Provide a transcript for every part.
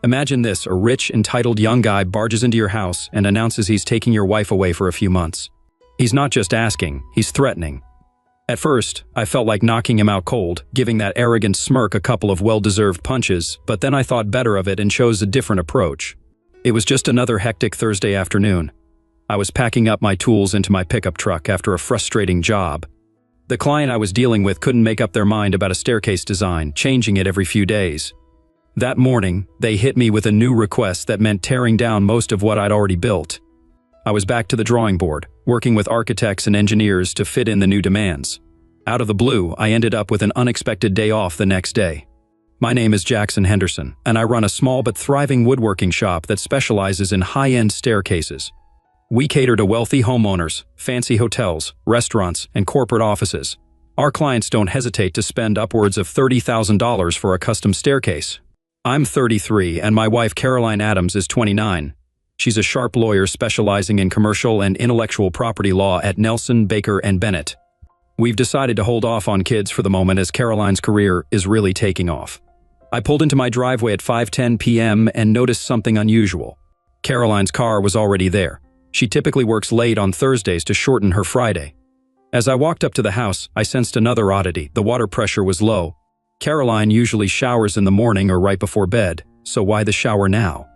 Imagine this, a rich, entitled young guy barges into your house and announces he's taking your wife away for a few months. He's not just asking, he's threatening. At first, I felt like knocking him out cold, giving that arrogant smirk a couple of well-deserved punches, but then I thought better of it and chose a different approach. It was just another hectic Thursday afternoon. I was packing up my tools into my pickup truck after a frustrating job. The client I was dealing with couldn't make up their mind about a staircase design, changing it every few days. That morning, they hit me with a new request that meant tearing down most of what I'd already built. I was back to the drawing board, working with architects and engineers to fit in the new demands. Out of the blue, I ended up with an unexpected day off the next day. My name is Jackson Henderson, and I run a small but thriving woodworking shop that specializes in high-end staircases. We cater to wealthy homeowners, fancy hotels, restaurants, and corporate offices. Our clients don't hesitate to spend upwards of $30,000 for a custom staircase. I'm 33 and my wife Caroline Adams is 29. She's a sharp lawyer specializing in commercial and intellectual property law at Nelson, Baker & Bennett. We've decided to hold off on kids for the moment as Caroline's career is really taking off. I pulled into my driveway at 5:10 p.m. and noticed something unusual. Caroline's car was already there. She typically works late on Thursdays to shorten her Friday. As I walked up to the house, I sensed another oddity. The water pressure was low. Caroline usually showers in the morning or right before bed, so why the shower now?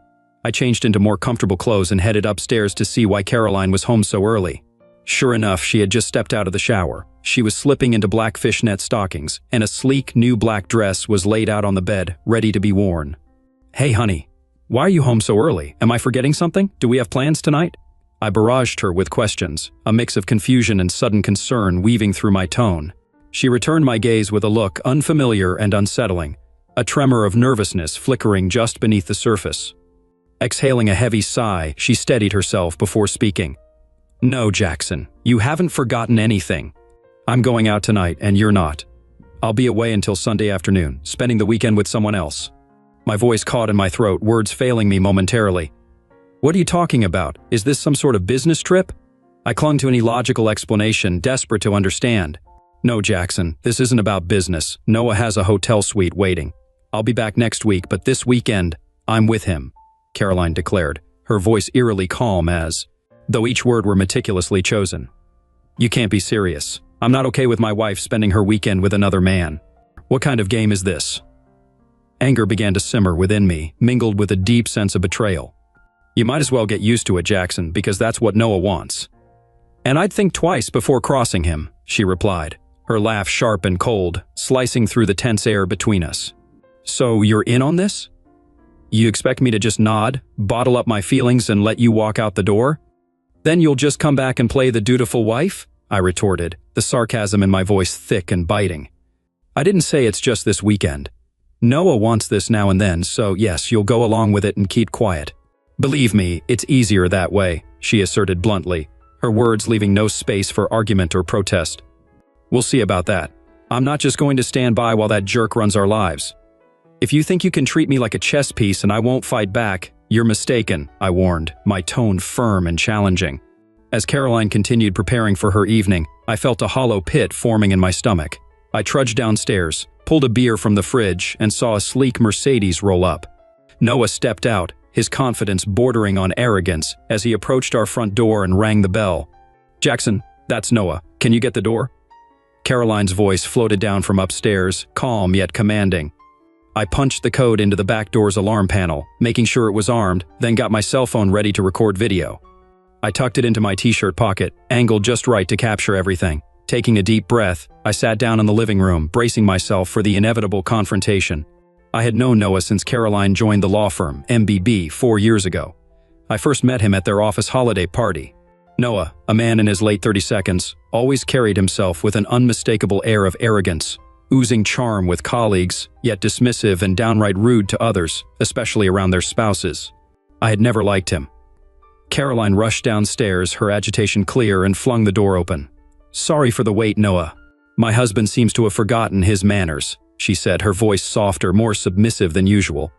I changed into more comfortable clothes and headed upstairs to see why Caroline was home so early. Sure enough, she had just stepped out of the shower. She was slipping into black fishnet stockings, and a sleek, new black dress was laid out on the bed, ready to be worn. "Hey, honey, why are you home so early? Am I forgetting something? Do we have plans tonight?" I barraged her with questions, a mix of confusion and sudden concern weaving through my tone. She returned my gaze with a look unfamiliar and unsettling, a tremor of nervousness flickering just beneath the surface. Exhaling a heavy sigh, she steadied herself before speaking. "No, Jackson, you haven't forgotten anything. I'm going out tonight and you're not. I'll be away until Sunday afternoon, spending the weekend with someone else." My voice caught in my throat, words failing me momentarily. "What are you talking about? Is this some sort of business trip?" I clung to any logical explanation, desperate to understand. "No, Jackson, this isn't about business. Noah has a hotel suite waiting. I'll be back next week, but this weekend, I'm with him," Caroline declared, her voice eerily calm as, though each word were meticulously chosen. "You can't be serious. I'm not okay with my wife spending her weekend with another man. What kind of game is this?" Anger began to simmer within me, mingled with a deep sense of betrayal. "You might as well get used to it, Jackson, because that's what Noah wants." "And I'd think twice before crossing him," she replied, her laugh sharp and cold, slicing through the tense air between us. "So you're in on this? You expect me to just nod, bottle up my feelings, and let you walk out the door? Then you'll just come back and play the dutiful wife?" I retorted, the sarcasm in my voice thick and biting. "I didn't say it's just this weekend. Noah wants this now and then, so yes, you'll go along with it and keep quiet. Believe me, it's easier that way," she asserted bluntly, her words leaving no space for argument or protest. "We'll see about that. I'm not just going to stand by while that jerk runs our lives. If you think you can treat me like a chess piece and I won't fight back, you're mistaken," I warned, my tone firm and challenging. As Caroline continued preparing for her evening, I felt a hollow pit forming in my stomach. I trudged downstairs, pulled a beer from the fridge, and saw a sleek Mercedes roll up. Noah stepped out, his confidence bordering on arrogance, as he approached our front door and rang the bell. "Jackson, that's Noah. Can you get the door?" Caroline's voice floated down from upstairs, calm yet commanding. I punched the code into the back door's alarm panel, making sure it was armed, then got my cell phone ready to record video. I tucked it into my t-shirt pocket, angled just right to capture everything. Taking a deep breath, I sat down in the living room, bracing myself for the inevitable confrontation. I had known Noah since Caroline joined the law firm, MBB, 4 years ago. I first met him at their office holiday party. Noah, a man in his late 30s, always carried himself with an unmistakable air of arrogance, oozing charm with colleagues, yet dismissive and downright rude to others, especially around their spouses. I had never liked him. Caroline rushed downstairs, her agitation clear, and flung the door open. "Sorry for the wait, Noah. My husband seems to have forgotten his manners," she said, her voice softer, more submissive than usual.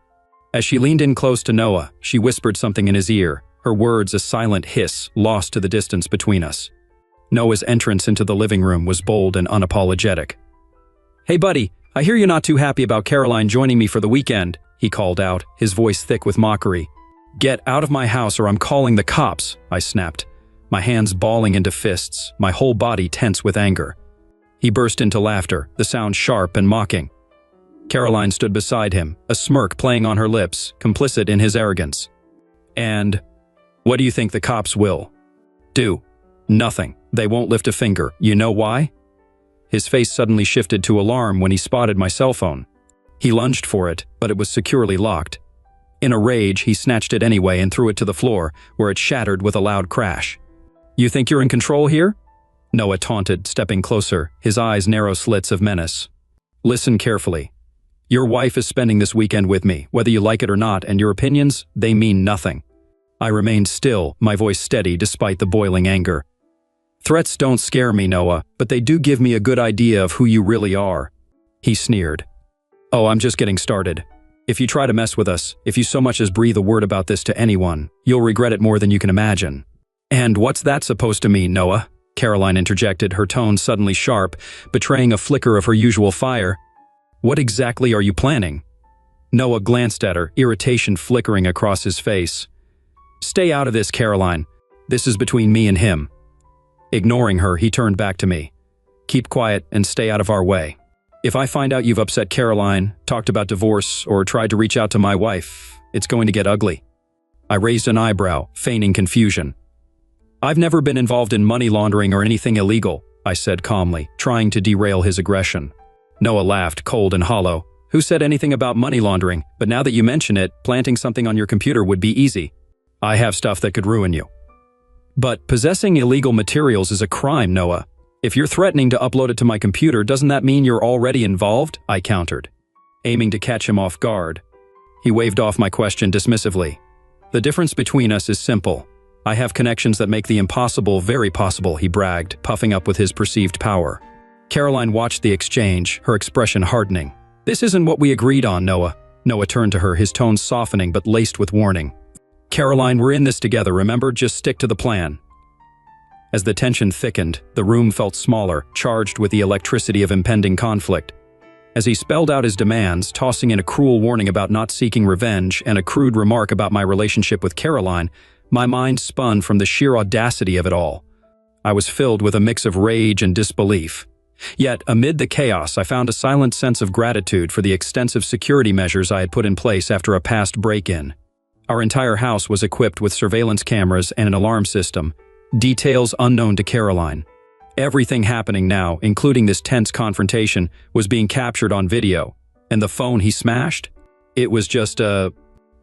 As she leaned in close to Noah, she whispered something in his ear, her words a silent hiss, lost to the distance between us. Noah's entrance into the living room was bold and unapologetic. "Hey buddy, I hear you're not too happy about Caroline joining me for the weekend," he called out, his voice thick with mockery. "Get out of my house or I'm calling the cops," I snapped, my hands balling into fists, my whole body tense with anger. He burst into laughter, the sound sharp and mocking. Caroline stood beside him, a smirk playing on her lips, complicit in his arrogance. "And what do you think the cops will do? Nothing. They won't lift a finger. You know why?" His face suddenly shifted to alarm when he spotted my cell phone. He lunged for it, but it was securely locked. In a rage, he snatched it anyway and threw it to the floor, where it shattered with a loud crash. "You think you're in control here?" Noah taunted, stepping closer, his eyes narrow slits of menace. "Listen carefully. Your wife is spending this weekend with me, whether you like it or not, and your opinions, they mean nothing." I remained still, my voice steady despite the boiling anger. "Threats don't scare me, Noah, but they do give me a good idea of who you really are." He sneered. "Oh, I'm just getting started. If you try to mess with us, if you so much as breathe a word about this to anyone, you'll regret it more than you can imagine." "And what's that supposed to mean, Noah?" Caroline interjected, her tone suddenly sharp, betraying a flicker of her usual fire. "What exactly are you planning?" Noah glanced at her, irritation flickering across his face. "Stay out of this, Caroline. This is between me and him." Ignoring her, he turned back to me. "Keep quiet and stay out of our way. If I find out you've upset Caroline, talked about divorce, or tried to reach out to my wife, it's going to get ugly." I raised an eyebrow, feigning confusion. "I've never been involved in money laundering or anything illegal," I said calmly, trying to derail his aggression. Noah laughed, cold and hollow. "Who said anything about money laundering? But now that you mention it, planting something on your computer would be easy. I have stuff that could ruin you." "But possessing illegal materials is a crime, Noah. If you're threatening to upload it to my computer, doesn't that mean you're already involved?" I countered, aiming to catch him off guard. He waved off my question dismissively. "The difference between us is simple. I have connections that make the impossible very possible," he bragged, puffing up with his perceived power. Caroline watched the exchange, her expression hardening. "This isn't what we agreed on, Noah." Noah turned to her, his tone softening but laced with warning. "Caroline, we're in this together, remember? Just stick to the plan." As the tension thickened, the room felt smaller, charged with the electricity of impending conflict. As he spelled out his demands, tossing in a cruel warning about not seeking revenge and a crude remark about my relationship with Caroline, my mind spun from the sheer audacity of it all. I was filled with a mix of rage and disbelief. Yet, amid the chaos, I found a silent sense of gratitude for the extensive security measures I had put in place after a past break-in. Our entire house was equipped with surveillance cameras and an alarm system, details unknown to Caroline. Everything happening now, including this tense confrontation, was being captured on video. And the phone he smashed? It was just a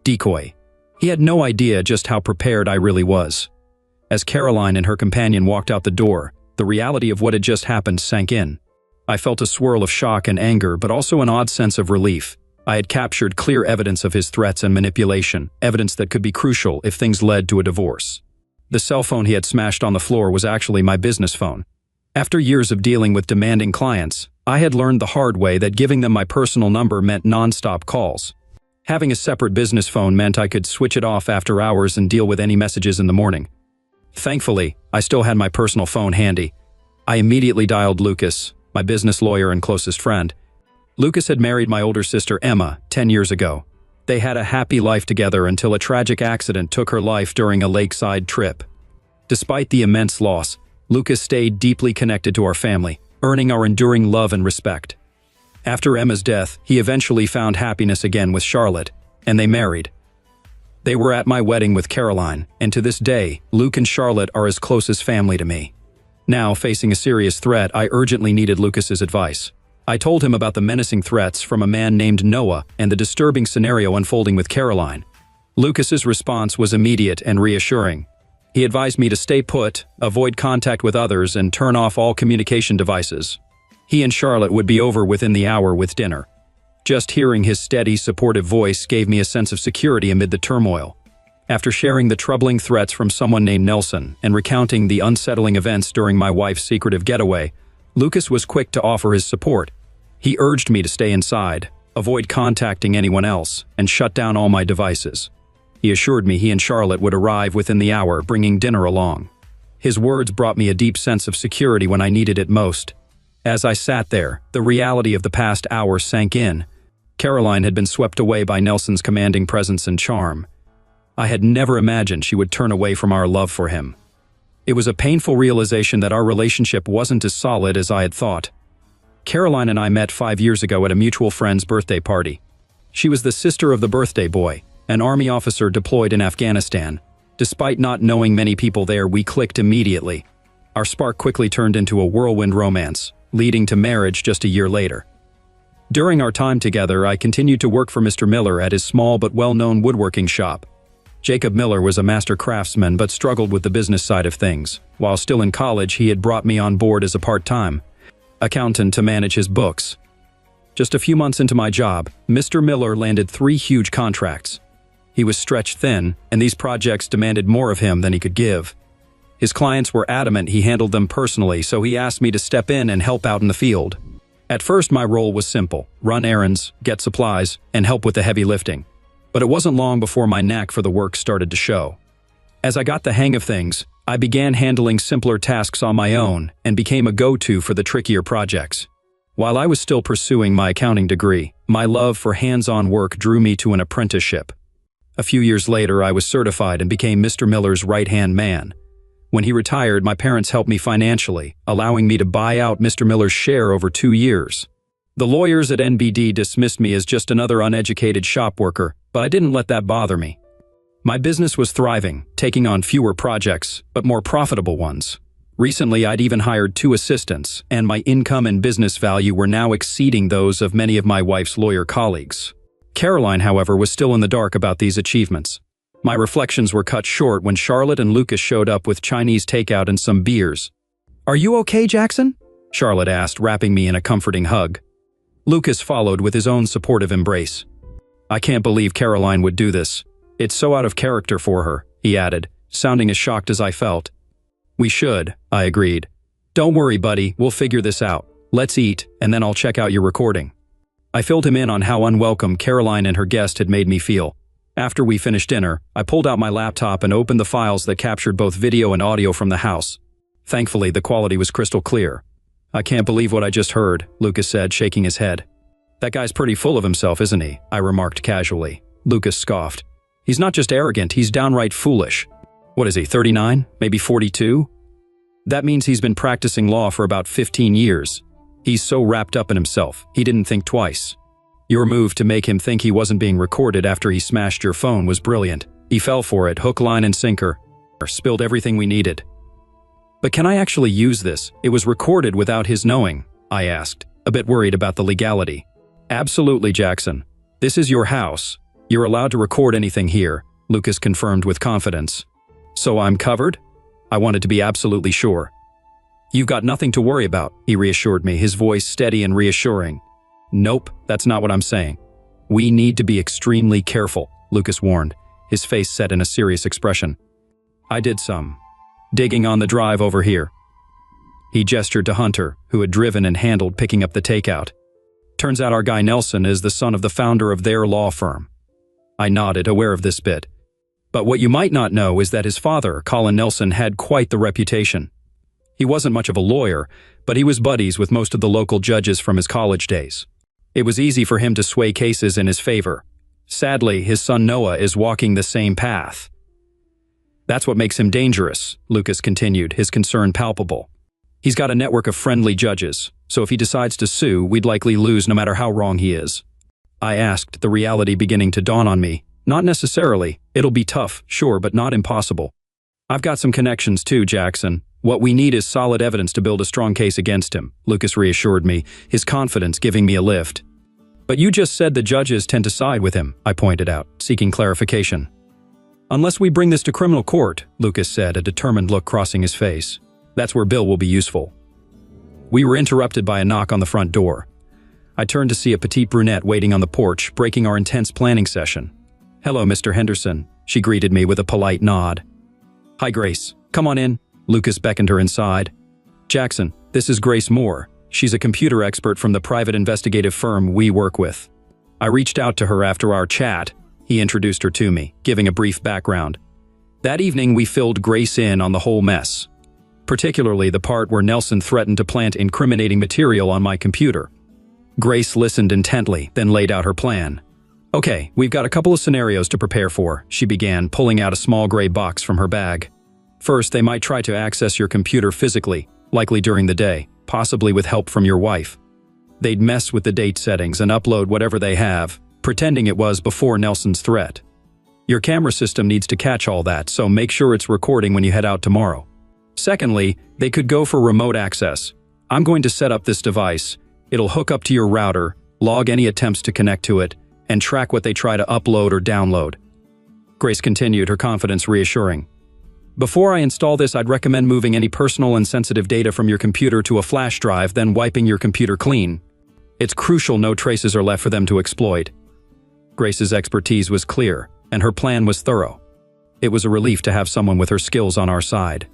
decoy. He had no idea just how prepared I really was. As Caroline and her companion walked out the door, the reality of what had just happened sank in. I felt a swirl of shock and anger, but also an odd sense of relief. I had captured clear evidence of his threats and manipulation, evidence that could be crucial if things led to a divorce. The cell phone he had smashed on the floor was actually my business phone. After years of dealing with demanding clients, I had learned the hard way that giving them my personal number meant non-stop calls. Having a separate business phone meant I could switch it off after hours and deal with any messages in the morning. Thankfully, I still had my personal phone handy. I immediately dialed Lucas, my business lawyer and closest friend. Lucas had married my older sister Emma 10 years ago. They had a happy life together until a tragic accident took her life during a lakeside trip. Despite the immense loss, Lucas stayed deeply connected to our family, earning our enduring love and respect. After Emma's death, he eventually found happiness again with Charlotte, and they married. They were at my wedding with Caroline, and to this day, Luke and Charlotte are as close as family to me. Now, facing a serious threat, I urgently needed Lucas's advice. I told him about the menacing threats from a man named Noah and the disturbing scenario unfolding with Caroline. Lucas's response was immediate and reassuring. He advised me to stay put, avoid contact with others, and turn off all communication devices. He and Charlotte would be over within the hour with dinner. Just hearing his steady, supportive voice gave me a sense of security amid the turmoil. After sharing the troubling threats from someone named Nelson and recounting the unsettling events during my wife's secretive getaway, Lucas was quick to offer his support. He urged me to stay inside, avoid contacting anyone else, and shut down all my devices. He assured me he and Charlotte would arrive within the hour, bringing dinner along. His words brought me a deep sense of security when I needed it most. As I sat there, the reality of the past hour sank in. Caroline had been swept away by Nelson's commanding presence and charm. I had never imagined she would turn away from our love for him. It was a painful realization that our relationship wasn't as solid as I had thought. Caroline and I met 5 years ago at a mutual friend's birthday party. She was the sister of the birthday boy, an army officer deployed in Afghanistan. Despite not knowing many people there, we clicked immediately. Our spark quickly turned into a whirlwind romance, leading to marriage just a year later. During our time together, I continued to work for Mr. Miller at his small but well-known woodworking shop. Jacob Miller was a master craftsman but struggled with the business side of things. While still in college, he had brought me on board as a part-time accountant to manage his books. Just a few months into my job, Mr. Miller landed 3 huge contracts. He was stretched thin, and these projects demanded more of him than he could give. His clients were adamant he handled them personally, so he asked me to step in and help out in the field. At first, my role was simple: run errands, get supplies, and help with the heavy lifting. But it wasn't long before my knack for the work started to show. As I got the hang of things, I began handling simpler tasks on my own and became a go-to for the trickier projects. While I was still pursuing my accounting degree, my love for hands-on work drew me to an apprenticeship. A few years later, I was certified and became Mr. Miller's right-hand man. When he retired, my parents helped me financially, allowing me to buy out Mr. Miller's share over 2 years. The lawyers at NBD dismissed me as just another uneducated shop worker, but I didn't let that bother me. My business was thriving, taking on fewer projects, but more profitable ones. Recently, I'd even hired 2 assistants, and my income and business value were now exceeding those of many of my wife's lawyer colleagues. Caroline, however, was still in the dark about these achievements. My reflections were cut short when Charlotte and Lucas showed up with Chinese takeout and some beers. "Are you okay, Jackson?" Charlotte asked, wrapping me in a comforting hug. Lucas followed with his own supportive embrace. "I can't believe Caroline would do this. It's so out of character for her," he added, sounding as shocked as I felt. "We should," I agreed. "Don't worry, buddy, we'll figure this out. Let's eat, and then I'll check out your recording." I filled him in on how unwelcome Caroline and her guest had made me feel. After we finished dinner, I pulled out my laptop and opened the files that captured both video and audio from the house. Thankfully, the quality was crystal clear. "I can't believe what I just heard," Lucas said, shaking his head. "That guy's pretty full of himself, isn't he?" I remarked casually. Lucas scoffed. "He's not just arrogant, he's downright foolish. What is he, 39? Maybe 42? That means he's been practicing law for about 15 years. He's so wrapped up in himself, he didn't think twice. Your move to make him think he wasn't being recorded after he smashed your phone was brilliant. He fell for it, hook, line, and sinker. Spilled everything we needed." "But can I actually use this? It was recorded without his knowing," I asked, a bit worried about the legality. "Absolutely, Jackson. This is your house. You're allowed to record anything here," Lucas confirmed with confidence. "So I'm covered?" I wanted to be absolutely sure. "You've got nothing to worry about," he reassured me, his voice steady and reassuring. "Nope, that's not what I'm saying. We need to be extremely careful," Lucas warned, his face set in a serious expression. "I did some digging on the drive over here." He gestured to Hunter, who had driven and handled picking up the takeout. "Turns out our guy Nelson is the son of the founder of their law firm." I nodded, aware of this bit. "But what you might not know is that his father, Colin Nelson, had quite the reputation. He wasn't much of a lawyer, but he was buddies with most of the local judges from his college days. It was easy for him to sway cases in his favor. Sadly, his son Noah is walking the same path. That's what makes him dangerous," Lucas continued, his concern palpable. "He's got a network of friendly judges, so if he decides to sue, we'd likely lose no matter how wrong he is." I asked, the reality beginning to dawn on me. "Not necessarily. It'll be tough, sure, but not impossible. I've got some connections too, Jackson. What we need is solid evidence to build a strong case against him," Lucas reassured me, his confidence giving me a lift. "But you just said the judges tend to side with him," I pointed out, seeking clarification. "Unless we bring this to criminal court," Lucas said, a determined look crossing his face. "That's where Bill will be useful." We were interrupted by a knock on the front door. I turned to see a petite brunette waiting on the porch, breaking our intense planning session. "Hello, Mr. Henderson," she greeted me with a polite nod. "Hi, Grace. Come on in." Lucas beckoned her inside. "Jackson, this is Grace Moore. She's a computer expert from the private investigative firm we work with." I reached out to her after our chat. He introduced her to me, giving a brief background. That evening, we filled Grace in on the whole mess, particularly the part where Nelson threatened to plant incriminating material on my computer. Grace listened intently, then laid out her plan. Okay, we've got a couple of scenarios to prepare for, she began, pulling out a small gray box from her bag. First, they might try to access your computer physically, likely during the day, possibly with help from your wife. They'd mess with the date settings and upload whatever they have, pretending it was before Nelson's threat. Your camera system needs to catch all that, so make sure it's recording when you head out tomorrow. Secondly, they could go for remote access. I'm going to set up this device. It'll hook up to your router, log any attempts to connect to it, and track what they try to upload or download. Grace continued, her confidence reassuring. Before I install this, I'd recommend moving any personal and sensitive data from your computer to a flash drive, then wiping your computer clean. It's crucial no traces are left for them to exploit. Grace's expertise was clear, and her plan was thorough. It was a relief to have someone with her skills on our side.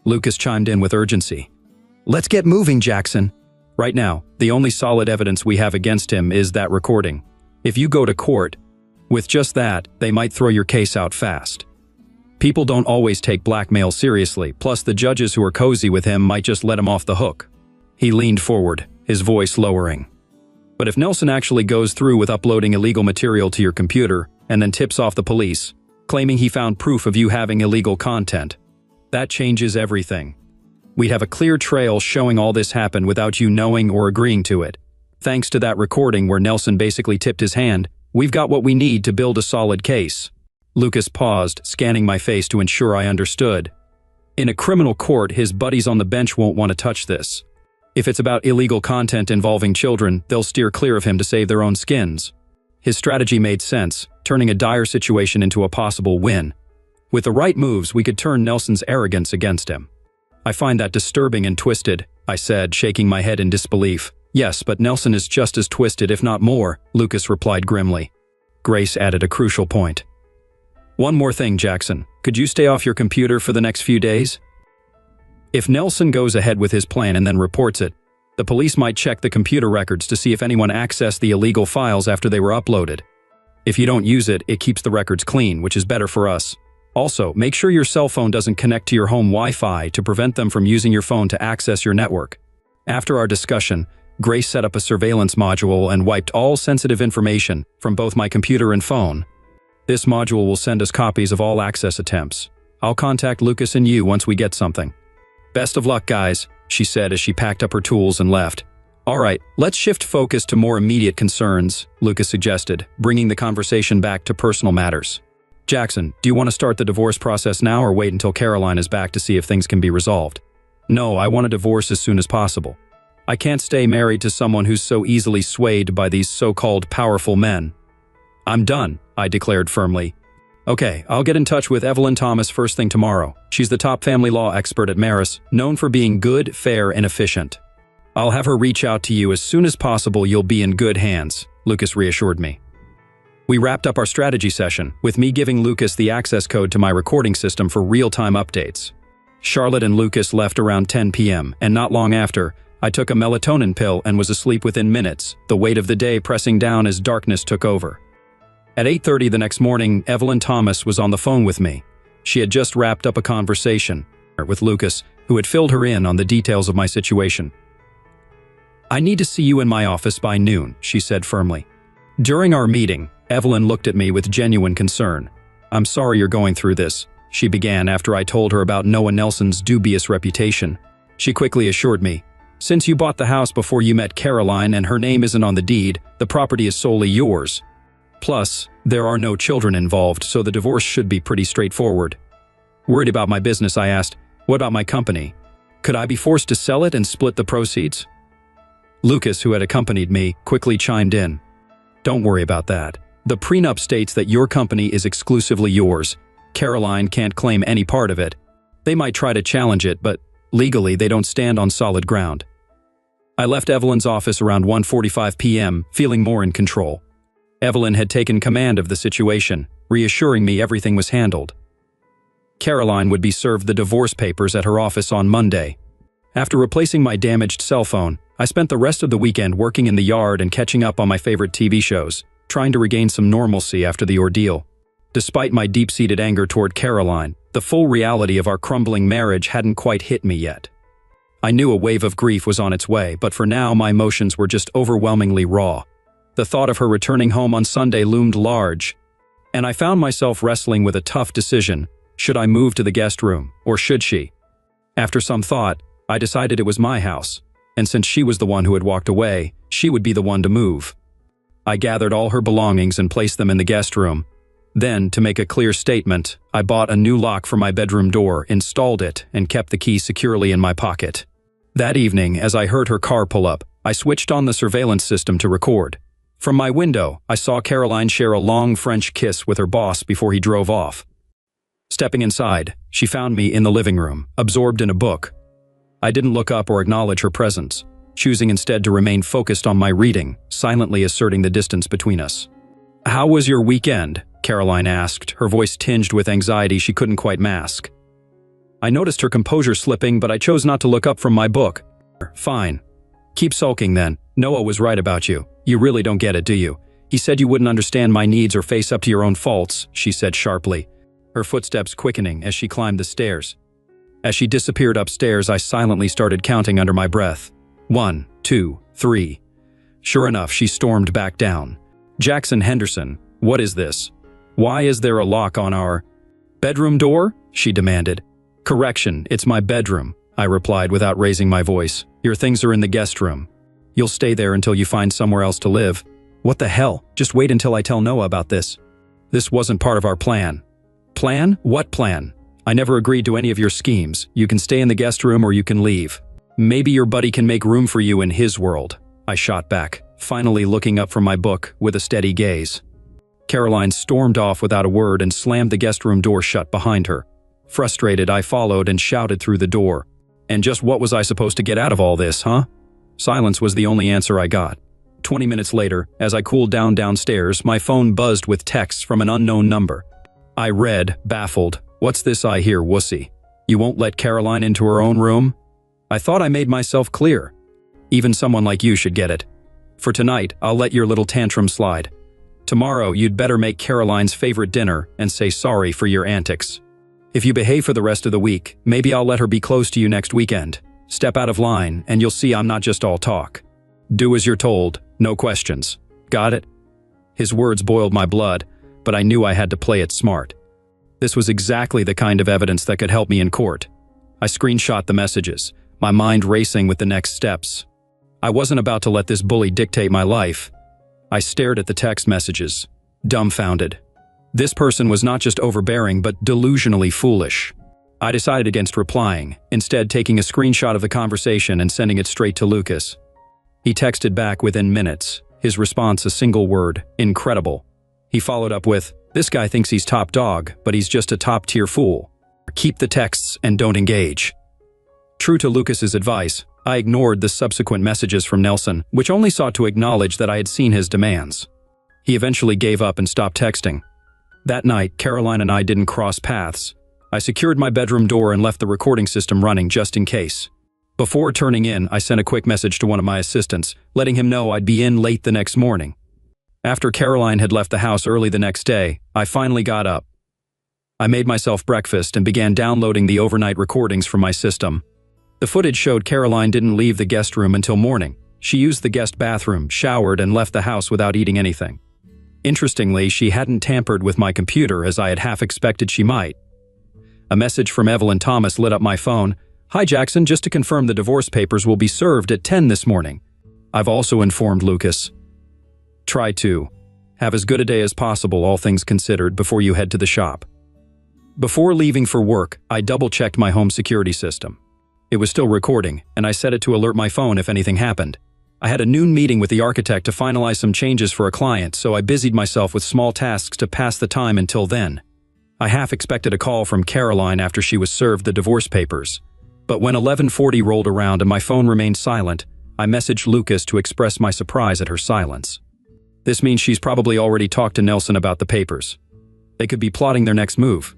Lucas chimed in with urgency. Let's get moving, Jackson. Right now, the only solid evidence we have against him is that recording. If you go to court, with just that, they might throw your case out fast. People don't always take blackmail seriously, plus the judges who are cozy with him might just let him off the hook. He leaned forward, his voice lowering. But if Nelson actually goes through with uploading illegal material to your computer and then tips off the police, claiming he found proof of you having illegal content, that changes everything. We'd have a clear trail showing all this happened without you knowing or agreeing to it. Thanks to that recording where Nelson basically tipped his hand, we've got what we need to build a solid case. Lucas paused, scanning my face to ensure I understood. In a criminal court, his buddies on the bench won't want to touch this. If it's about illegal content involving children, they'll steer clear of him to save their own skins. His strategy made sense, turning a dire situation into a possible win. With the right moves, we could turn Nelson's arrogance against him. I find that disturbing and twisted, I said, shaking my head in disbelief. Yes, but Nelson is just as twisted, if not more, Lucas replied grimly. Grace added a crucial point. One more thing, Jackson. Could you stay off your computer for the next few days? If Nelson goes ahead with his plan and then reports it, the police might check the computer records to see if anyone accessed the illegal files after they were uploaded. If you don't use it, it keeps the records clean, which is better for us. Also, make sure your cell phone doesn't connect to your home Wi-Fi to prevent them from using your phone to access your network. After our discussion, Grace set up a surveillance module and wiped all sensitive information from both my computer and phone. This module will send us copies of all access attempts. I'll contact Lucas and you once we get something. Best of luck, guys, she said as she packed up her tools and left. All right, let's shift focus to more immediate concerns, Lucas suggested, bringing the conversation back to personal matters. Jackson, do you want to start the divorce process now or wait until Caroline is back to see if things can be resolved? No, I want a divorce as soon as possible. I can't stay married to someone who's so easily swayed by these so-called powerful men. I'm done, I declared firmly. Okay, I'll get in touch with Evelyn Thomas first thing tomorrow. She's the top family law expert at Maris, known for being good, fair, and efficient. I'll have her reach out to you as soon as possible. You'll be in good hands, Lucas reassured me. We wrapped up our strategy session, with me giving Lucas the access code to my recording system for real-time updates. Charlotte and Lucas left around 10 p.m., and not long after, I took a melatonin pill and was asleep within minutes, the weight of the day pressing down as darkness took over. At 8:30 the next morning, Evelyn Thomas was on the phone with me. She had just wrapped up a conversation with Lucas, who had filled her in on the details of my situation. I need to see you in my office by noon, she said firmly. During our meeting, Evelyn looked at me with genuine concern. I'm sorry you're going through this, she began after I told her about Noah Nelson's dubious reputation. She quickly assured me, since you bought the house before you met Caroline and her name isn't on the deed, the property is solely yours. Plus, there are no children involved, so the divorce should be pretty straightforward. Worried about my business, I asked, what about my company? Could I be forced to sell it and split the proceeds? Lucas, who had accompanied me, quickly chimed in. Don't worry about that. The prenup states that your company is exclusively yours. Caroline can't claim any part of it. They might try to challenge it, but legally they don't stand on solid ground. I left Evelyn's office around 1:45 p.m., feeling more in control. Evelyn had taken command of the situation, reassuring me everything was handled. Caroline would be served the divorce papers at her office on Monday. After replacing my damaged cell phone, I spent the rest of the weekend working in the yard and catching up on my favorite TV shows, trying to regain some normalcy after the ordeal. Despite my deep-seated anger toward Caroline, the full reality of our crumbling marriage hadn't quite hit me yet. I knew a wave of grief was on its way, but for now my emotions were just overwhelmingly raw. The thought of her returning home on Sunday loomed large, and I found myself wrestling with a tough decision. Should I move to the guest room, or should she? After some thought, I decided it was my house, and since she was the one who had walked away, she would be the one to move. I gathered all her belongings and placed them in the guest room. Then, to make a clear statement, I bought a new lock for my bedroom door, installed it, and kept the key securely in my pocket. That evening, as I heard her car pull up, I switched on the surveillance system to record. From my window, I saw Caroline share a long French kiss with her boss before he drove off. Stepping inside, she found me in the living room, absorbed in a book. I didn't look up or acknowledge her presence, choosing instead to remain focused on my reading, silently asserting the distance between us. "How was your weekend?" Caroline asked, her voice tinged with anxiety she couldn't quite mask. I noticed her composure slipping, but I chose not to look up from my book. "Fine. Keep sulking then. Noah was right about you. You really don't get it, do you? He said you wouldn't understand my needs or face up to your own faults," she said sharply, her footsteps quickening as she climbed the stairs. As she disappeared upstairs, I silently started counting under my breath. 1, 2, 3. Sure enough, she stormed back down. "Jackson Henderson, what is this? Why is there a lock on our bedroom door?" she demanded. "Correction, it's my bedroom," I replied without raising my voice. "Your things are in the guest room. You'll stay there until you find somewhere else to live." "What the hell? Just wait until I tell Noah about this." "This wasn't part of our plan." "Plan? What plan? I never agreed to any of your schemes. You can stay in the guest room or you can leave. Maybe your buddy can make room for you in his world," I shot back, finally looking up from my book with a steady gaze. Caroline stormed off without a word and slammed the guest room door shut behind her. Frustrated, I followed and shouted through the door. "And just what was I supposed to get out of all this, huh?" Silence was the only answer I got. 20 minutes later, as I cooled down downstairs, my phone buzzed with texts from an unknown number. I read, baffled, "What's this I hear, wussy? You won't let Caroline into her own room?" I thought I made myself clear. Even someone like you should get it. For tonight, I'll let your little tantrum slide. Tomorrow, you'd better make Caroline's favorite dinner and say sorry for your antics. If you behave for the rest of the week, maybe I'll let her be close to you next weekend. Step out of line, and you'll see I'm not just all talk. Do as you're told, no questions. Got it? His words boiled my blood, but I knew I had to play it smart. This was exactly the kind of evidence that could help me in court. I screenshot the messages, my mind racing with the next steps. I wasn't about to let this bully dictate my life. I stared at the text messages, dumbfounded. This person was not just overbearing, but delusionally foolish. I decided against replying, instead taking a screenshot of the conversation and sending it straight to Lucas. He texted back within minutes, his response a single word, incredible. He followed up with, "This guy thinks he's top dog, but he's just a top-tier fool. Keep the texts and don't engage." True to Lucas's advice, I ignored the subsequent messages from Nelson, which only sought to acknowledge that I had seen his demands. He eventually gave up and stopped texting. That night, Caroline and I didn't cross paths. I secured my bedroom door and left the recording system running just in case. Before turning in, I sent a quick message to one of my assistants, letting him know I'd be in late the next morning. After Caroline had left the house early the next day, I finally got up. I made myself breakfast and began downloading the overnight recordings from my system. The footage showed Caroline didn't leave the guest room until morning. She used the guest bathroom, showered, and left the house without eating anything. Interestingly, she hadn't tampered with my computer as I had half expected she might. A message from Evelyn Thomas lit up my phone. "Hi Jackson, just to confirm the divorce papers will be served at 10 this morning. I've also informed Lucas. Try to have as good a day as possible, all things considered, before you head to the shop." Before leaving for work, I double-checked my home security system. It was still recording, and I set it to alert my phone if anything happened. I had a noon meeting with the architect to finalize some changes for a client, so I busied myself with small tasks to pass the time until then. I half expected a call from Caroline after she was served the divorce papers. But when 11:40 rolled around and my phone remained silent, I messaged Lucas to express my surprise at her silence. This means she's probably already talked to Nelson about the papers. They could be plotting their next move.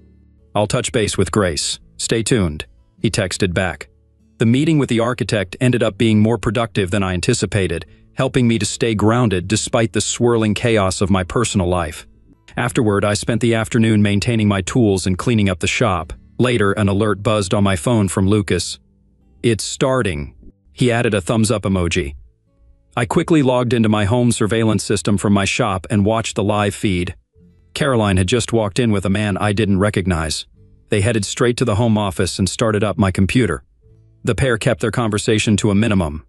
"I'll touch base with Grace. Stay tuned," he texted back. The meeting with the architect ended up being more productive than I anticipated, helping me to stay grounded despite the swirling chaos of my personal life. Afterward, I spent the afternoon maintaining my tools and cleaning up the shop. Later, an alert buzzed on my phone from Lucas. It's starting. He added a thumbs-up emoji. I quickly logged into my home surveillance system from my shop and watched the live feed. Caroline had just walked in with a man I didn't recognize. They headed straight to the home office and started up my computer. The pair kept their conversation to a minimum.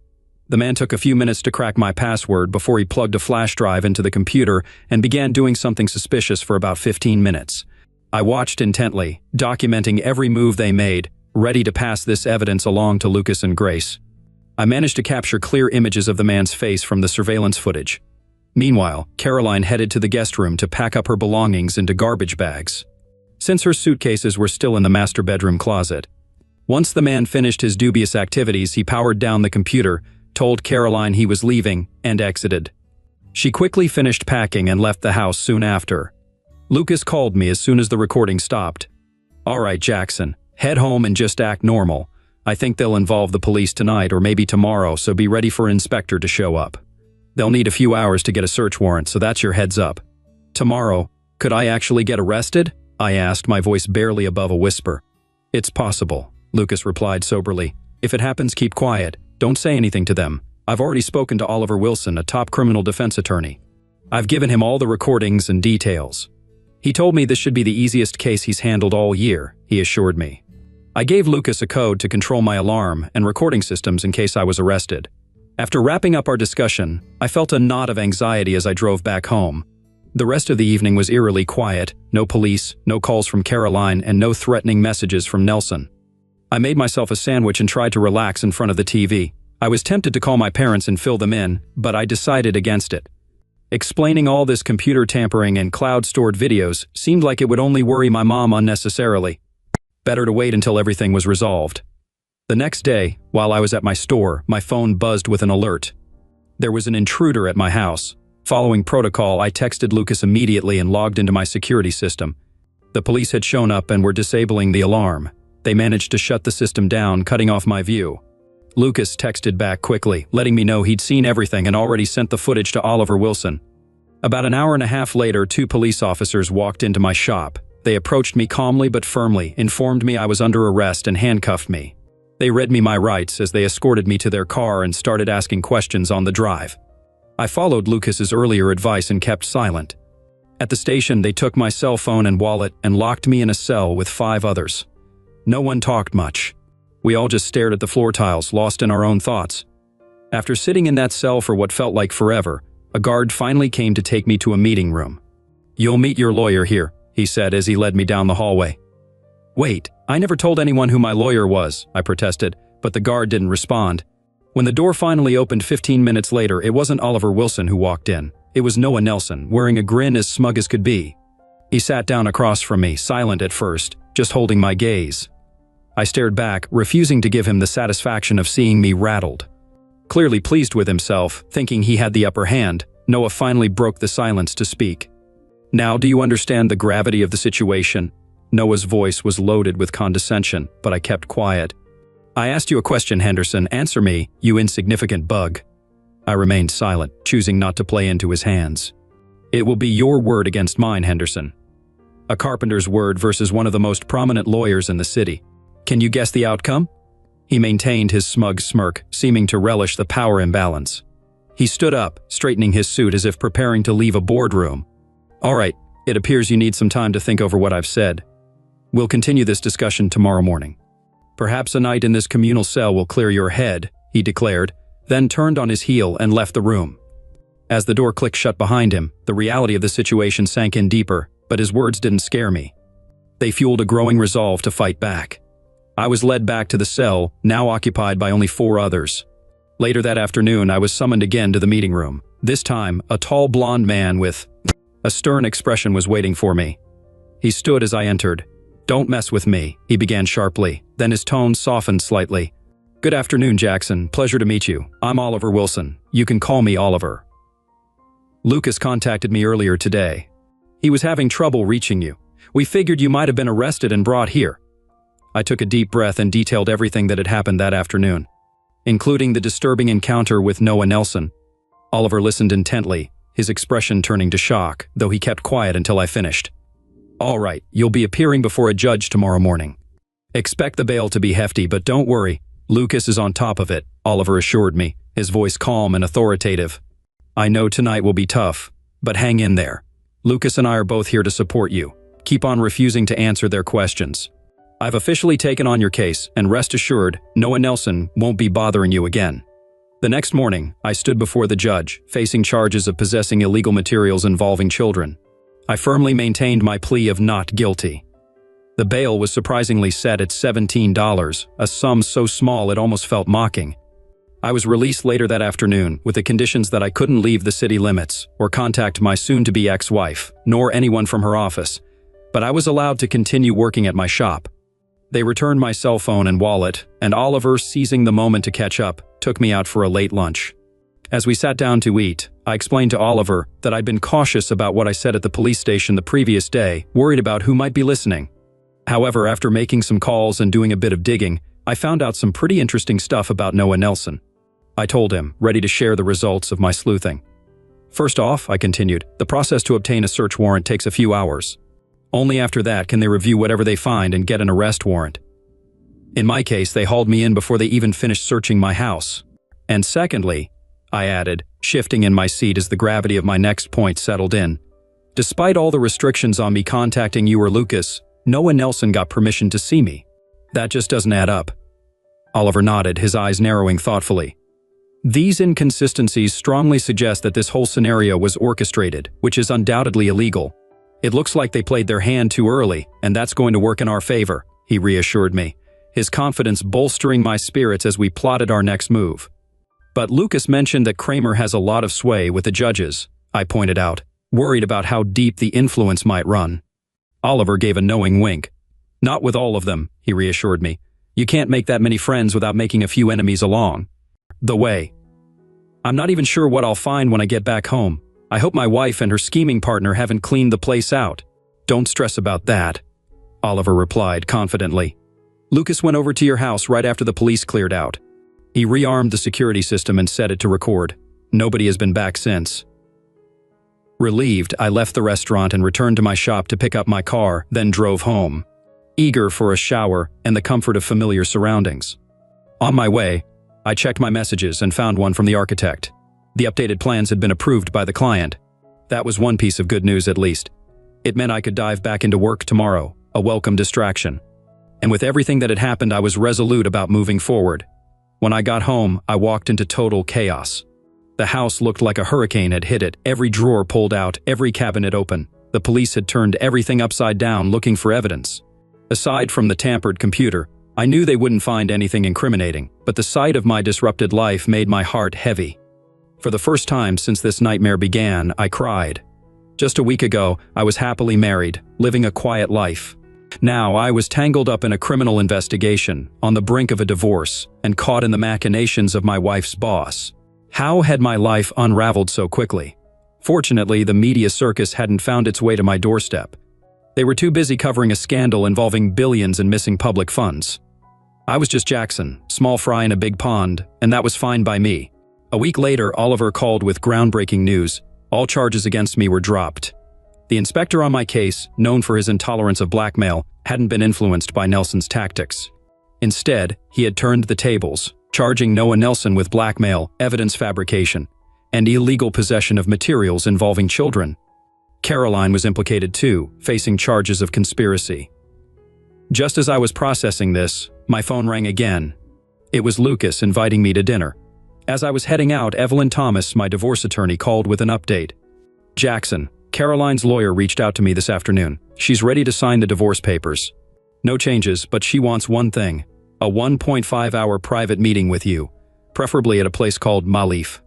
The man took a few minutes to crack my password before he plugged a flash drive into the computer and began doing something suspicious for about 15 minutes. I watched intently, documenting every move they made, ready to pass this evidence along to Lucas and Grace. I managed to capture clear images of the man's face from the surveillance footage. Meanwhile, Caroline headed to the guest room to pack up her belongings into garbage bags, since her suitcases were still in the master bedroom closet. Once the man finished his dubious activities, he powered down the computer, told Caroline he was leaving, and exited. She quickly finished packing and left the house soon after. Lucas called me as soon as the recording stopped. "All right, Jackson, head home and just act normal. I think they'll involve the police tonight or maybe tomorrow, so be ready for an inspector to show up. They'll need a few hours to get a search warrant, so that's your heads up." "Tomorrow? Could I actually get arrested?" I asked, my voice barely above a whisper. "It's possible," Lucas replied soberly. "If it happens, keep quiet. Don't say anything to them. I've already spoken to Oliver Wilson, a top criminal defense attorney. I've given him all the recordings and details. He told me this should be the easiest case he's handled all year," he assured me. I gave Lucas a code to control my alarm and recording systems in case I was arrested. After wrapping up our discussion, I felt a knot of anxiety as I drove back home. The rest of the evening was eerily quiet, no police, no calls from Caroline, and no threatening messages from Nelson. I made myself a sandwich and tried to relax in front of the TV. I was tempted to call my parents and fill them in, but I decided against it. Explaining all this computer tampering and cloud-stored videos seemed like it would only worry my mom unnecessarily. Better to wait until everything was resolved. The next day, while I was at my store, my phone buzzed with an alert. There was an intruder at my house. Following protocol, I texted Lucas immediately and logged into my security system. The police had shown up and were disabling the alarm. They managed to shut the system down, cutting off my view. Lucas texted back quickly, letting me know he'd seen everything and already sent the footage to Oliver Wilson. About an hour and a half later, 2 police officers walked into my shop. They approached me calmly but firmly, informed me I was under arrest, and handcuffed me. They read me my rights as they escorted me to their car and started asking questions on the drive. I followed Lucas's earlier advice and kept silent. At the station, they took my cell phone and wallet and locked me in a cell with 5 others. No one talked much. We all just stared at the floor tiles, lost in our own thoughts. After sitting in that cell for what felt like forever, a guard finally came to take me to a meeting room. "You'll meet your lawyer here," he said as he led me down the hallway. "Wait, I never told anyone who my lawyer was," I protested, but the guard didn't respond. When the door finally opened 15 minutes later, it wasn't Oliver Wilson who walked in. It was Noah Nelson, wearing a grin as smug as could be. He sat down across from me, silent at first, just holding my gaze. I stared back, refusing to give him the satisfaction of seeing me rattled. Clearly pleased with himself, thinking he had the upper hand, Noah finally broke the silence to speak. "Now, do you understand the gravity of the situation?" Noah's voice was loaded with condescension, but I kept quiet. "I asked you a question, Henderson. Answer me, you insignificant bug." I remained silent, choosing not to play into his hands. "It will be your word against mine, Henderson. A carpenter's word versus one of the most prominent lawyers in the city. Can you guess the outcome?" He maintained his smug smirk, seeming to relish the power imbalance. He stood up, straightening his suit as if preparing to leave a boardroom. "All right, it appears you need some time to think over what I've said. We'll continue this discussion tomorrow morning. Perhaps a night in this communal cell will clear your head," he declared, then turned on his heel and left the room. As the door clicked shut behind him, the reality of the situation sank in deeper, but his words didn't scare me. They fueled a growing resolve to fight back. I was led back to the cell, now occupied by only 4 others. Later that afternoon, I was summoned again to the meeting room. This time, a tall blonde man with a stern expression was waiting for me. He stood as I entered. "Don't mess with me," he began sharply, then his tone softened slightly. "Good afternoon, Jackson. Pleasure to meet you. I'm Oliver Wilson. You can call me Oliver. Lucas contacted me earlier today. He was having trouble reaching you. We figured you might have been arrested and brought here." I took a deep breath and detailed everything that had happened that afternoon, including the disturbing encounter with Noah Nelson. Oliver listened intently, his expression turning to shock, though he kept quiet until I finished. "All right, you'll be appearing before a judge tomorrow morning. Expect the bail to be hefty, but don't worry, Lucas is on top of it, Oliver assured me, his voice calm and authoritative. I know tonight will be tough, but hang in there. Lucas and I are both here to support you. Keep on refusing to answer their questions. I've officially taken on your case, and rest assured, Noah Nelson won't be bothering you again. The next morning, I stood before the judge, facing charges of possessing illegal materials involving children. I firmly maintained my plea of not guilty. The bail was surprisingly set at $17, a sum so small it almost felt mocking. I was released later that afternoon with the conditions that I couldn't leave the city limits or contact my soon-to-be ex-wife, nor anyone from her office, but I was allowed to continue working at my shop. They returned my cell phone and wallet, and Oliver, seizing the moment to catch up, took me out for a late lunch. As we sat down to eat, I explained to Oliver that I'd been cautious about what I said at the police station the previous day, worried about who might be listening. However, after making some calls and doing a bit of digging, I found out some pretty interesting stuff about Noah Nelson. I told him, ready to share the results of my sleuthing. First off, I continued, the process to obtain a search warrant takes a few hours. Only after that can they review whatever they find and get an arrest warrant. In my case, they hauled me in before they even finished searching my house. And secondly, I added, shifting in my seat as the gravity of my next point settled in, despite all the restrictions on me contacting you or Lucas, Noah Nelson got permission to see me. That just doesn't add up. Oliver nodded, his eyes narrowing thoughtfully. These inconsistencies strongly suggest that this whole scenario was orchestrated, which is undoubtedly illegal. It looks like they played their hand too early, and that's going to work in our favor, he reassured me, his confidence bolstering my spirits as we plotted our next move. But Lucas mentioned that Kramer has a lot of sway with the judges, I pointed out, worried about how deep the influence might run. Oliver gave a knowing wink. Not with all of them, he reassured me. You can't make that many friends without making a few enemies along the way. I'm not even sure what I'll find when I get back home. I hope my wife and her scheming partner haven't cleaned the place out. Don't stress about that, Oliver replied confidently. Lucas went over to your house right after the police cleared out. He rearmed the security system and set it to record. Nobody has been back since. Relieved, I left the restaurant and returned to my shop to pick up my car, then drove home, eager for a shower and the comfort of familiar surroundings. On my way, I checked my messages and found one from the architect. The updated plans had been approved by the client. That was one piece of good news at least. It meant I could dive back into work tomorrow, a welcome distraction. And with everything that had happened, I was resolute about moving forward. When I got home, I walked into total chaos. The house looked like a hurricane had hit it, every drawer pulled out, every cabinet open. The police had turned everything upside down looking for evidence. Aside from the tampered computer, I knew they wouldn't find anything incriminating, but the sight of my disrupted life made my heart heavy. For the first time since this nightmare began, I cried. Just a week ago, I was happily married, living a quiet life. Now I was tangled up in a criminal investigation, on the brink of a divorce, and caught in the machinations of my wife's boss. How had my life unraveled so quickly? Fortunately, the media circus hadn't found its way to my doorstep. They were too busy covering a scandal involving billions in missing public funds. I was just Jackson, small fry in a big pond, and that was fine by me. A week later, Oliver called with groundbreaking news. All charges against me were dropped. The inspector on my case, known for his intolerance of blackmail, hadn't been influenced by Nelson's tactics. Instead, he had turned the tables, charging Noah Nelson with blackmail, evidence fabrication, and illegal possession of materials involving children. Caroline was implicated too, facing charges of conspiracy. Just as I was processing this, my phone rang again. It was Lucas inviting me to dinner. As I was heading out, Evelyn Thomas, my divorce attorney, called with an update. Jackson, Caroline's lawyer reached out to me this afternoon. She's ready to sign the divorce papers. No changes, but she wants one thing, a 1.5-hour private meeting with you, preferably at a place called Malif.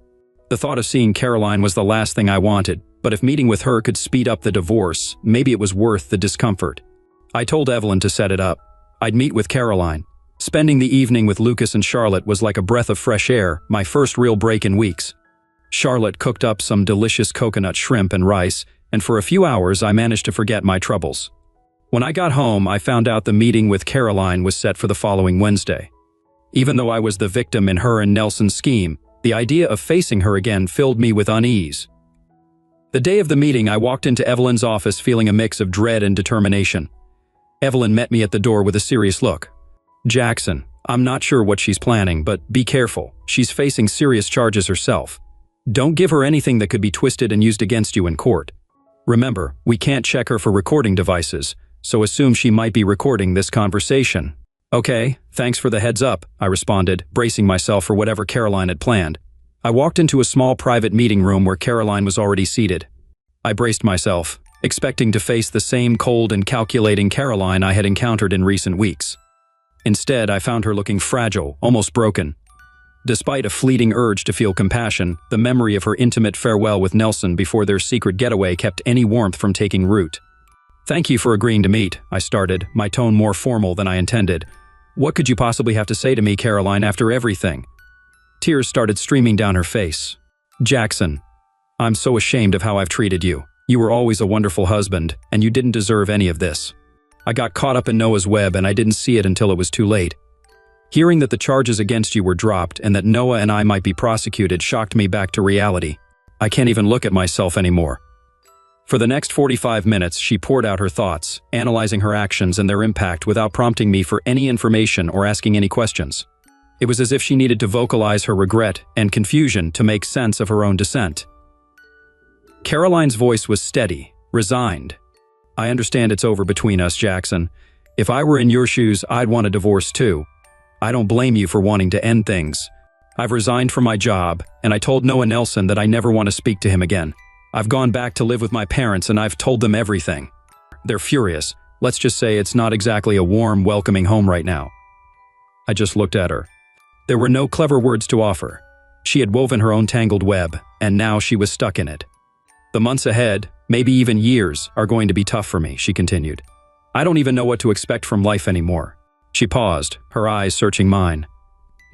The thought of seeing Caroline was the last thing I wanted, but if meeting with her could speed up the divorce, maybe it was worth the discomfort. I told Evelyn to set it up. I'd meet with Caroline. Spending the evening with Lucas and Charlotte was like a breath of fresh air, my first real break in weeks. Charlotte cooked up some delicious coconut shrimp and rice, and for a few hours I managed to forget my troubles. When I got home, I found out the meeting with Caroline was set for the following Wednesday. Even though I was the victim in her and Nelson's scheme, the idea of facing her again filled me with unease. The day of the meeting, I walked into Evelyn's office feeling a mix of dread and determination. Evelyn met me at the door with a serious look. Jackson, I'm not sure what she's planning, but be careful. She's facing serious charges herself. Don't give her anything that could be twisted and used against you in court. Remember, we can't check her for recording devices, so assume she might be recording this conversation. Okay, thanks for the heads up, I responded, bracing myself for whatever Caroline had planned. I walked into a small private meeting room where Caroline was already seated. I braced myself, expecting to face the same cold and calculating Caroline I had encountered in recent weeks. Instead, I found her looking fragile, almost broken. Despite a fleeting urge to feel compassion, the memory of her intimate farewell with Nelson before their secret getaway kept any warmth from taking root. Thank you for agreeing to meet, I started, my tone more formal than I intended. What could you possibly have to say to me, Caroline, after everything? Tears started streaming down her face. Jackson, I'm so ashamed of how I've treated you. You were always a wonderful husband, and you didn't deserve any of this. I got caught up in Noah's web and I didn't see it until it was too late. Hearing that the charges against you were dropped and that Noah and I might be prosecuted shocked me back to reality. I can't even look at myself anymore. For the next 45 minutes, she poured out her thoughts, analyzing her actions and their impact without prompting me for any information or asking any questions. It was as if she needed to vocalize her regret and confusion to make sense of her own dissent. Caroline's voice was steady, resigned. I understand it's over between us, Jackson. If I were in your shoes, I'd want a divorce too. I don't blame you for wanting to end things. I've resigned from my job, and I told Noah Nelson that I never want to speak to him again. I've gone back to live with my parents and I've told them everything. They're furious. Let's just say it's not exactly a warm, welcoming home right now. I just looked at her. There were no clever words to offer. She had woven her own tangled web, and now she was stuck in it. The months ahead, maybe even years, are going to be tough for me, she continued. I don't even know what to expect from life anymore. She paused, her eyes searching mine.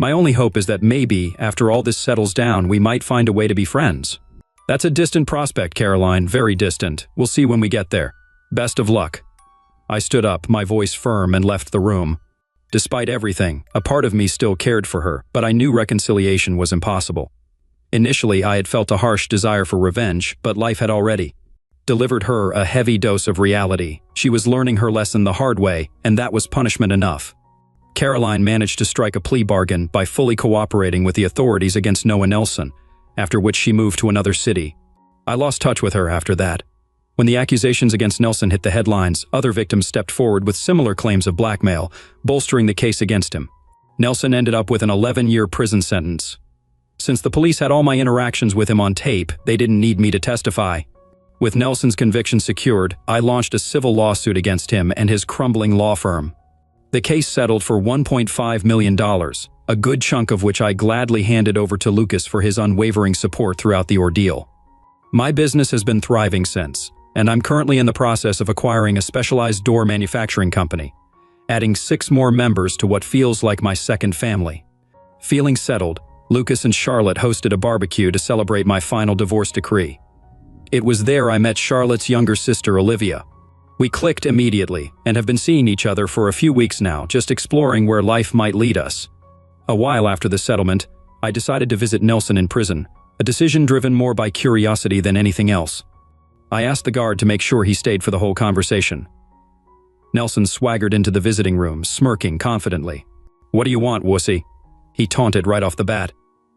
My only hope is that maybe, after all this settles down, we might find a way to be friends. That's a distant prospect, Caroline, very distant. We'll see when we get there. Best of luck. I stood up, my voice firm, and left the room. Despite everything, a part of me still cared for her, but I knew reconciliation was impossible. Initially, I had felt a harsh desire for revenge, but life had already delivered her a heavy dose of reality. She was learning her lesson the hard way, and that was punishment enough. Caroline managed to strike a plea bargain by fully cooperating with the authorities against Noah Nelson, after which she moved to another city. I lost touch with her after that. When the accusations against Nelson hit the headlines, other victims stepped forward with similar claims of blackmail, bolstering the case against him. Nelson ended up with an 11-year prison sentence. Since the police had all my interactions with him on tape, they didn't need me to testify. With Nelson's conviction secured, I launched a civil lawsuit against him and his crumbling law firm. The case settled for $1.5 million, a good chunk of which I gladly handed over to Lucas for his unwavering support throughout the ordeal. My business has been thriving since, and I'm currently in the process of acquiring a specialized door manufacturing company, adding 6 more members to what feels like my second family. Feeling settled, Lucas and Charlotte hosted a barbecue to celebrate my final divorce decree. It was there I met Charlotte's younger sister, Olivia. We clicked immediately and have been seeing each other for a few weeks now, just exploring where life might lead us. A while after the settlement, I decided to visit Nelson in prison, a decision driven more by curiosity than anything else. I asked the guard to make sure he stayed for the whole conversation. Nelson swaggered into the visiting room, smirking confidently. "What do you want, wussy?" He taunted right off the bat.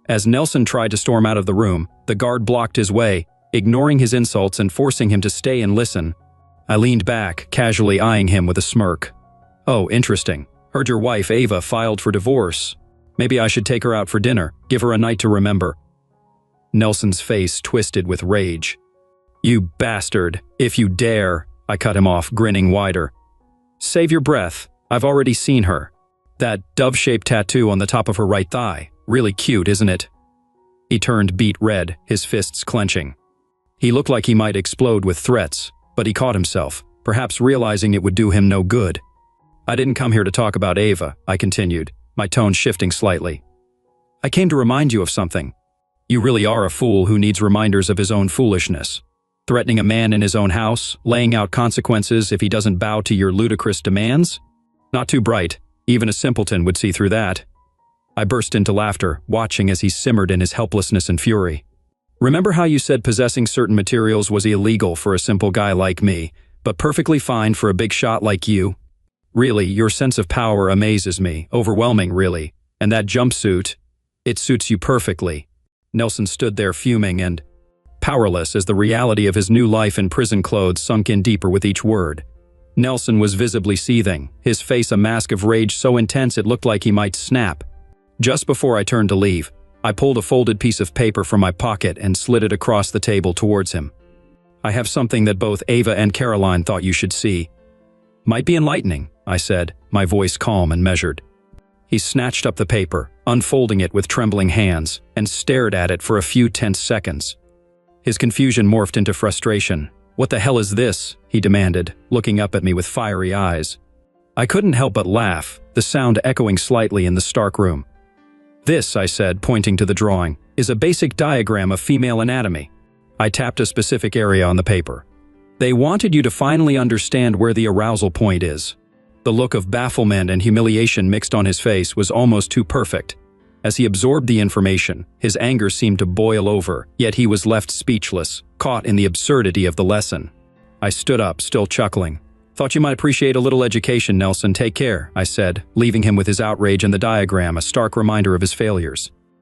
As Nelson tried to storm out of the room, the guard blocked his way, ignoring his insults and forcing him to stay and listen. I leaned back, casually eyeing him with a smirk. "Oh, interesting. Heard your wife, Ava, filed for divorce. Maybe I should take her out for dinner, give her a night to remember." Nelson's face twisted with rage. "You bastard, if you dare," I cut him off, grinning wider. "Save your breath. I've already seen her. That dove-shaped tattoo on the top of her right thigh. Really cute, isn't it?" He turned beet red, his fists clenching. He looked like he might explode with threats, but he caught himself, perhaps realizing it would do him no good. "I didn't come here to talk about Ava," I continued, my tone shifting slightly. "I came to remind you of something. You really are a fool who needs reminders of his own foolishness. Threatening a man in his own house, laying out consequences if he doesn't bow to your ludicrous demands? Not too bright. Even a simpleton would see through that." I burst into laughter, watching as he simmered in his helplessness and fury. "Remember how you said possessing certain materials was illegal for a simple guy like me, but perfectly fine for a big shot like you? Really, your sense of power amazes me. Overwhelming, really. And that jumpsuit, it suits you perfectly. Nelson stood there fuming and powerless as the reality of his new life in prison clothes sunk in deeper with each word. Nelson was visibly seething, his face a mask of rage so intense it looked like he might snap. Just before I turned to leave, I pulled a folded piece of paper from my pocket and slid it across the table towards him. I have something that both Ava and Caroline thought you should see. Might be enlightening, I said, my voice calm and measured. He snatched up the paper, unfolding it with trembling hands, and stared at it for a few tense seconds. His confusion morphed into frustration. "What the hell is this?" he demanded, looking up at me with fiery eyes. I couldn't help but laugh, the sound echoing slightly in the stark room. "This," I said, pointing to the drawing, "is a basic diagram of female anatomy." I tapped a specific area on the paper. "They wanted you to finally understand where the arousal point is." The look of bafflement and humiliation mixed on his face was almost too perfect. As he absorbed the information, his anger seemed to boil over, yet he was left speechless, caught in the absurdity of the lesson. I stood up, still chuckling. "Thought you might appreciate a little education, Nelson. Take care," I said, leaving him with his outrage and the diagram, a stark reminder of his failures.